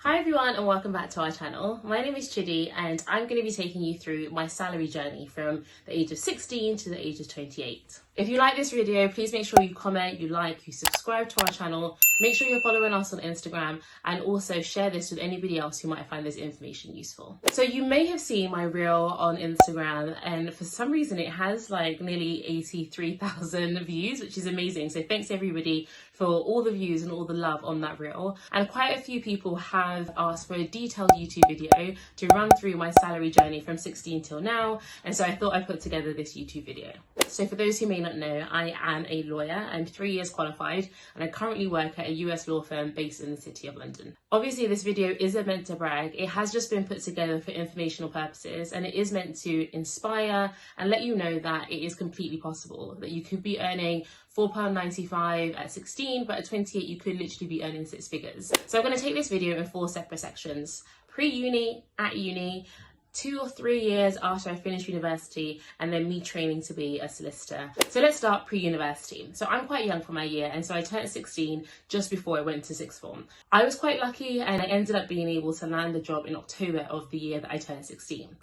Hi everyone and welcome back to our channel. My name is Chidi and I'm going to be taking you through my salary journey from the age of 16 to the age of 28. If you like this video, please make sure you comment, you like, you subscribe to our channel, make sure you're following us on Instagram and also share this with anybody else who might find this information useful. So you may have seen my reel on Instagram and for some reason it has like nearly 83,000 views, which is amazing. So thanks everybody for all the views and all the love on that reel. And quite a few people have asked for a detailed YouTube video to run through my salary journey from 16 till now. And so I thought I'd put together this YouTube video. So for those who may not know, I am a lawyer. I'm 3 years qualified and I currently work at a US law firm based in the City of London. Obviously this video isn't meant to brag. It has just been put together for informational purposes and it is meant to inspire and let you know that it is completely possible, that you could be earning £4.95 at 16, but at 28 you could literally be earning six figures. So I'm going to take this video in 4 separate sections: pre-uni, at uni, 2 or 3 years after I finished university, and then me training to be a solicitor. So let's start pre-university. So I'm quite young for my year, and so I turned 16 just before I went to sixth form. I was quite lucky and I ended up being able to land a job in October of the year that I turned 16.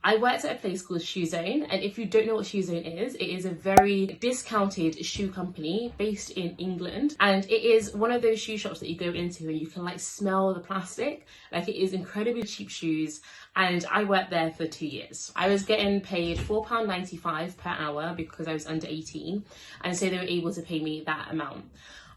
I worked at a place called Shoe Zone, and if you don't know what Shoe Zone is, it is a very discounted shoe company based in England, and it is one of those shoe shops that you go into and you can like smell the plastic. Like, it is incredibly cheap shoes, and I worked there for 2 years. I was getting paid £4.95 per hour because I was under 18, and so they were able to pay me that amount.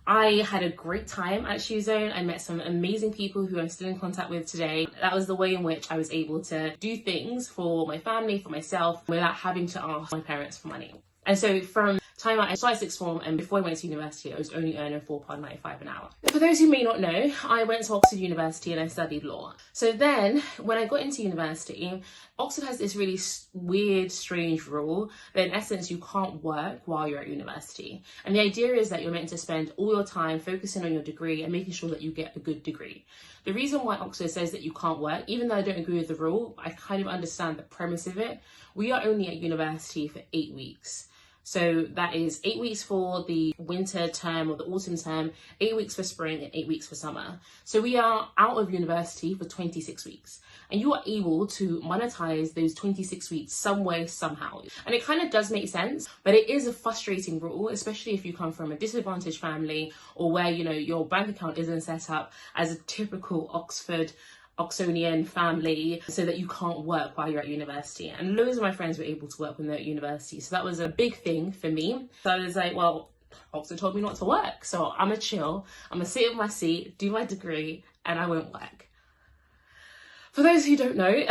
I had a great time at Shoe Zone. I met some amazing people who I'm still in contact with today. That was the way in which I was able to do things for my family, for myself, without having to ask my parents for money. And so from time I started sixth form and before I went to university, I was only earning £4.95 an hour. For those who may not know, I went to Oxford University and I studied law. So then when I got into university, Oxford has this really weird, strange rule that in essence you can't work while you're at university. And the idea is that you're meant to spend all your time focusing on your degree and making sure that you get a good degree. The reason why Oxford says that you can't work, even though I don't agree with the rule, I kind of understand the premise of it. We are only at university for 8 weeks. So that is 8 weeks for the winter term or the autumn term, 8 weeks for spring and 8 weeks for summer. So we are out of university for 26 weeks. And you are able to monetize those 26 weeks some way, somehow. And it kind of does make sense, but it is a frustrating rule, especially if you come from a disadvantaged family or where, you know, your bank account isn't set up as a typical Oxonian family, so that you can't work while you're at university. And loads of my friends were able to work when they're at university, so that was a big thing for me. So I was like, well, Oxford told me not to work, so I'm gonna chill, I'm gonna sit in my seat, do my degree, and I won't work. For those who don't know,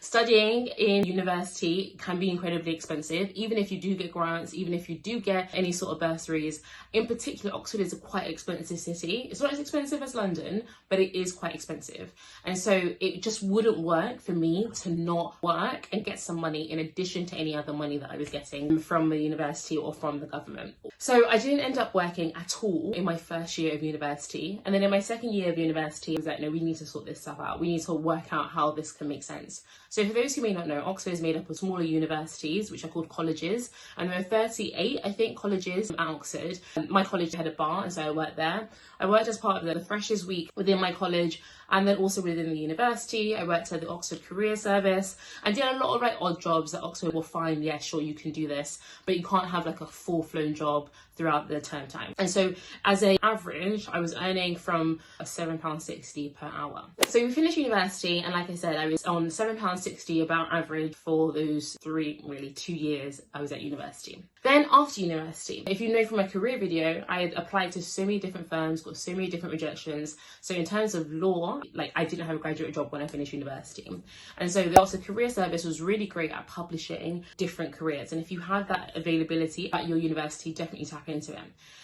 studying in university can be incredibly expensive, even if you do get grants, even if you do get any sort of bursaries. In particular, Oxford is a quite expensive city. It's not as expensive as London, but it is quite expensive. And so it just wouldn't work for me to not work and get some money in addition to any other money that I was getting from the university or from the government. So I didn't end up working at all in my first year of university. And then in my second year of university, I was like, no, we need to sort this stuff out. We need to work out how this can make sense. So for those who may not know, Oxford is made up of smaller universities, which are called colleges, and there are 38, I think, colleges at Oxford. My college had a bar, and so I worked there. I worked as part of the Freshers Week within my college, and then also within the university. I worked at the Oxford Career Service. I did a lot of like odd jobs that Oxford will find, yeah, sure, you can do this, but you can't have like a full-flown job throughout the term time. And so as an average, I was earning from £7.60 per hour. So we finished university, and like I said, I was on £7.60 about average for those 2 years I was at university. Then after university, if you know from my career video, I had applied to so many different firms, got so many different rejections. So in terms of law, like, I didn't have a graduate job when I finished university. And so the Oxford Career Service was really great at publishing different careers. And if you have that availability at your university, definitely tap into it.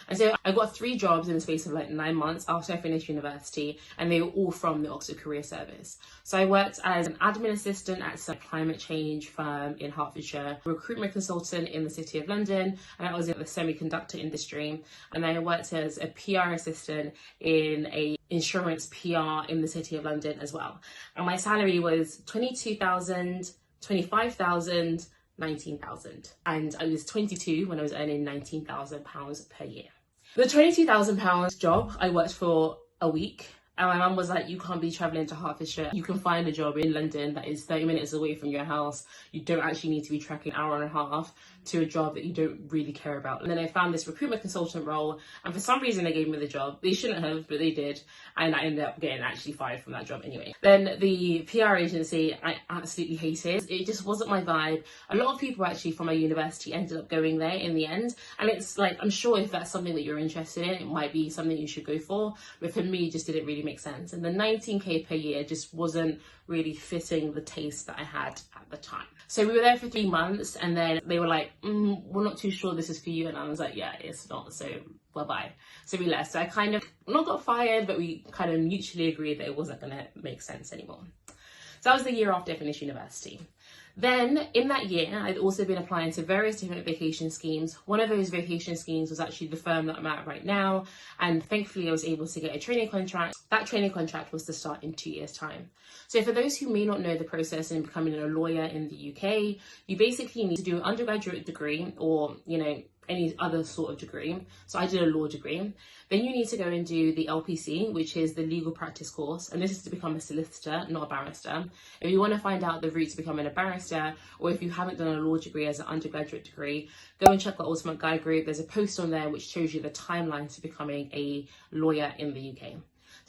And so I got 3 jobs in the space of like 9 months after I finished university, and they were all from the Oxford Career Service. So I worked as an admin assistant at a climate change firm in Hertfordshire, a recruitment consultant in the City of London, and I was in the semiconductor industry. And then I worked as a PR assistant in a insurance PR in the City of London as well. And my salary was 22,000, 25,000, 19,000. And I was 22 when I was earning £19,000 per year. The £22,000 job I worked for a week, And my mum was like, you can't be travelling to Hertfordshire. You can find a job in London that is 30 minutes away from your house. You don't actually need to be tracking an hour and a half to a job that you don't really care about. And then I found this recruitment consultant role, and for some reason they gave me the job. They shouldn't have, but they did. And I ended up getting actually fired from that job anyway. Then the PR agency, I absolutely hated. It just wasn't my vibe. A lot of people actually from my university ended up going there in the end. And it's like, I'm sure if that's something that you're interested in, it might be something you should go for. But for me, it just didn't really make sense. And the 19k per year just wasn't really fitting the taste that I had at the time. So we were there for 3 months, and then they were like, we're not too sure this is for you. And I was like, yeah, it's not, so bye-bye. So we left. So I kind of not got fired, but we kind of mutually agreed that it wasn't going to make sense anymore. So that was the year after I finished university. Then in that year, I'd also been applying to various different vacation schemes. One of those vacation schemes was actually the firm that I'm at right now. And thankfully I was able to get a training contract. That training contract was to start in 2 years' time. So for those who may not know the process in becoming a lawyer in the UK, you basically need to do an undergraduate degree or, any other sort of degree. So I did a law degree. Then you need to go and do the LPC, which is the legal practice course. And this is to become a solicitor, not a barrister. If you want to find out the route to becoming a barrister, or if you haven't done a law degree as an undergraduate degree, go and check the Ultimate Guide group. There's a post on there which shows you the timeline to becoming a lawyer in the UK.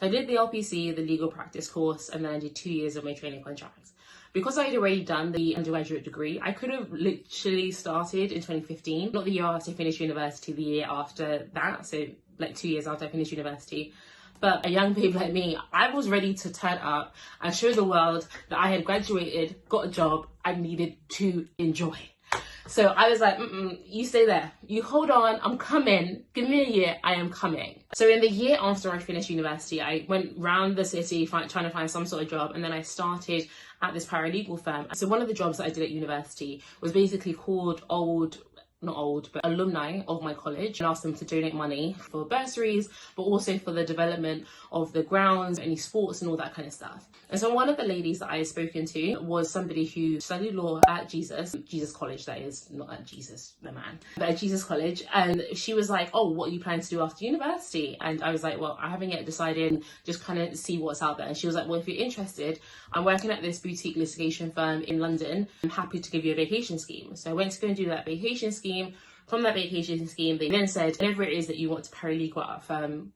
So I did the LPC, the legal practice course, and then I did 2 years of my training contract. Because I had already done the undergraduate degree, I could have literally started in 2015, not the year after I finished university, the year after that, so like 2 years after I finished university. But a young babe like me, I was ready to turn up and show the world that I had graduated, got a job, and needed to enjoy. So I was like, you stay there. You hold on, I'm coming. Give me a year, I am coming. So in the year after I finished university, I went round the city trying to find some sort of job. And then I started at this paralegal firm. So one of the jobs that I did at university was basically called alumni of my college, and asked them to donate money for bursaries, but also for the development of the grounds, any sports and all that kind of stuff. And so one of the ladies that I had spoken to was somebody who studied law at Jesus College, that is, not at Jesus the man, but at Jesus College. And she was like, oh, what are you planning to do after university? And I was like, well, I haven't yet decided, just kind of see what's out there. And she was like, well, if you're interested, I'm working at this boutique litigation firm in London. I'm happy to give you a vacation scheme. So I went to go and do that vacation scheme. From that vacation scheme, they then said, whatever it is that you want to paralegal at a firm,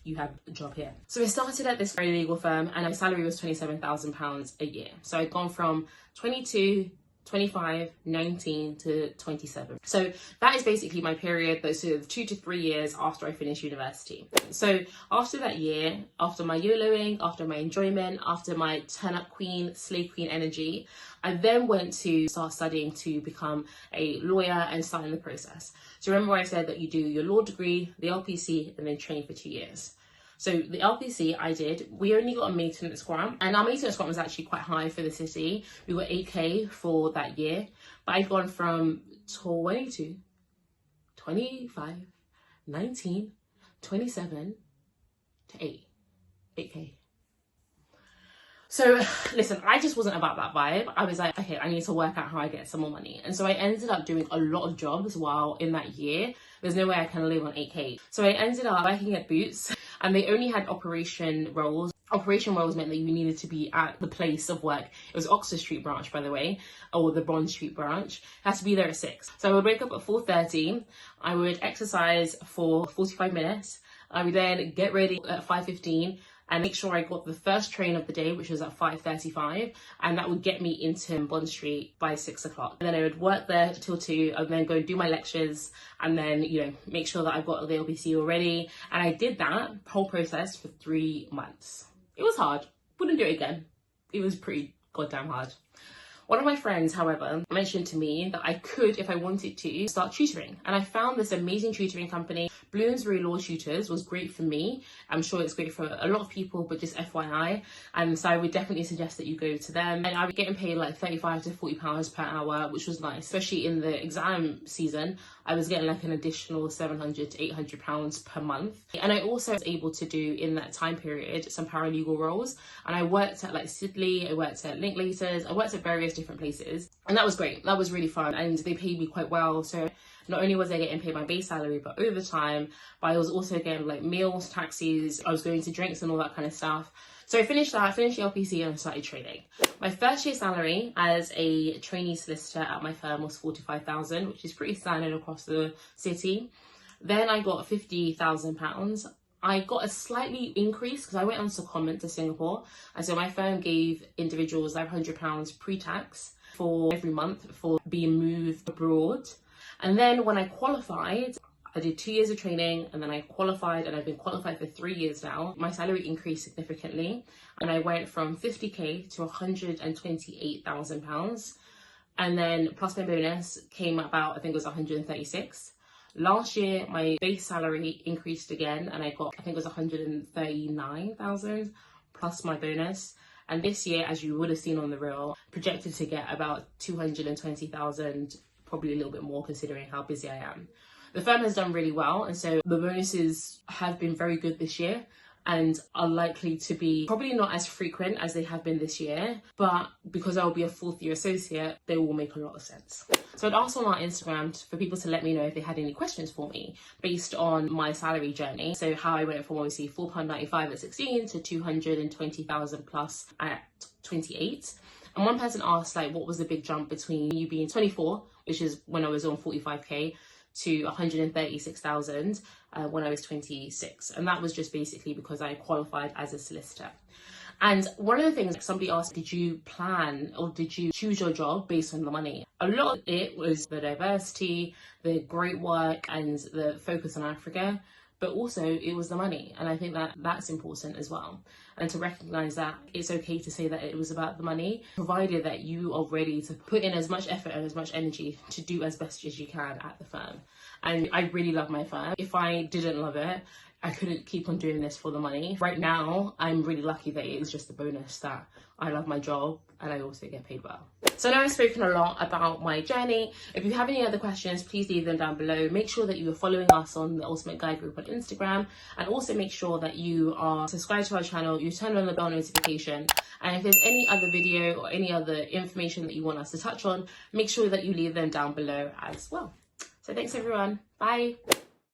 you have a job here. So I started at this paralegal firm, and my salary was £27,000 a year. So I'd gone from 22, 25, 19 to 27. So that is basically my period, those sort of 2 to 3 years after I finished university. So after that year, after my YOLOing, after my enjoyment, after my turn up queen, slave queen energy, I then went to start studying to become a lawyer and starting the process. So remember I said that you do your law degree, the LPC, and then train for 2 years. So the LPC I did, we only got a maintenance grant, and our maintenance grant was actually quite high for the city. We got 8k for that year, but I've gone from 22, 25, 19, 27 to 8k. So listen, I just wasn't about that vibe. I was like, okay, I need to work out how I get some more money. And so I ended up doing a lot of jobs while in that year. There's no way I can live on 8k. So I ended up working at Boots, and they only had operation roles. Operation roles meant that you needed to be at the place of work. It was Oxford Street branch, by the way, or the Bond Street branch. It has to be there at 6. So I would wake up at 4:30. I would exercise for 45 minutes. I would then get ready at 5:15. And make sure I got the first train of the day, which was at 5:35, and that would get me into Bond Street by 6 o'clock. And then I would work there till 2, and then go and do my lectures, and then, make sure that I've got the LPC already. And I did that whole process for 3 months. It was hard. Wouldn't do it again. It was pretty goddamn hard. One of my friends, however, mentioned to me that I could, if I wanted to, start tutoring. And I found this amazing tutoring company. Bloomsbury Law Tutors was great for me. I'm sure it's great for a lot of people, but just FYI. And so I would definitely suggest that you go to them. And I was getting paid like £35 to £40 per hour, which was nice. Especially in the exam season, I was getting like an additional £700 to £800 per month. And I also was able to do, in that time period, some paralegal roles. And I worked at like Sidley, I worked at Linklaters, I worked at various different places. And that was great. That was really fun. And they paid me quite well. So Not only was I getting paid my base salary, but overtime, but I was also getting like meals, taxis, I was going to drinks and all that kind of stuff. So I finished that, I finished the LPC and I started trading. My first year salary as a trainee solicitor at my firm was 45,000, which is pretty standard across the city. Then I got £50,000. I got a slightly increase because I went on secondment to Singapore. And so my firm gave individuals £500 pre-tax for every month for being moved abroad. And then when I qualified, I did 2 years of training and then I qualified, and I've been qualified for 3 years now. My salary increased significantly and I went from 50k to £128,000. And then plus my bonus came about, I think it was 136. Last year, my base salary increased again and I got, I think it was 139,000 plus my bonus. And this year, as you would have seen on the reel, projected to get about 220,000, probably a little bit more considering how busy I am. The firm has done really well, and so the bonuses have been very good this year and are likely to be probably not as frequent as they have been this year, but because I will be a fourth year associate, they will make a lot of sense. So I'd asked on our Instagram for people to let me know if they had any questions for me based on my salary journey. So how I went from obviously £4.95 at 16 to 220,000 plus at 28. And one person asked like, what was the big jump between you being 24, which is when I was on 45k, to 136,000 when I was 26. And that was just basically because I qualified as a solicitor. And one of the things somebody asked, did you plan or did you choose your job based on the money? A lot of it was the diversity, the great work and the focus on Africa, but also it was the money. And I think that that's important as well. And to recognize that it's okay to say that it was about the money, provided that you are ready to put in as much effort and as much energy to do as best as you can at the firm. And I really love my firm. If I didn't love it, I couldn't keep on doing this for the money. Right now, I'm really lucky that it is just a bonus that I love my job and I also get paid well. So now I've spoken a lot about my journey. If you have any other questions, please leave them down below. Make sure that you are following us on the Ultimate Guide Group on Instagram, and also make sure that you are subscribed to our channel, you turn on the bell notification, and if there's any other video or any other information that you want us to touch on, make sure that you leave them down below as well. So thanks everyone, bye.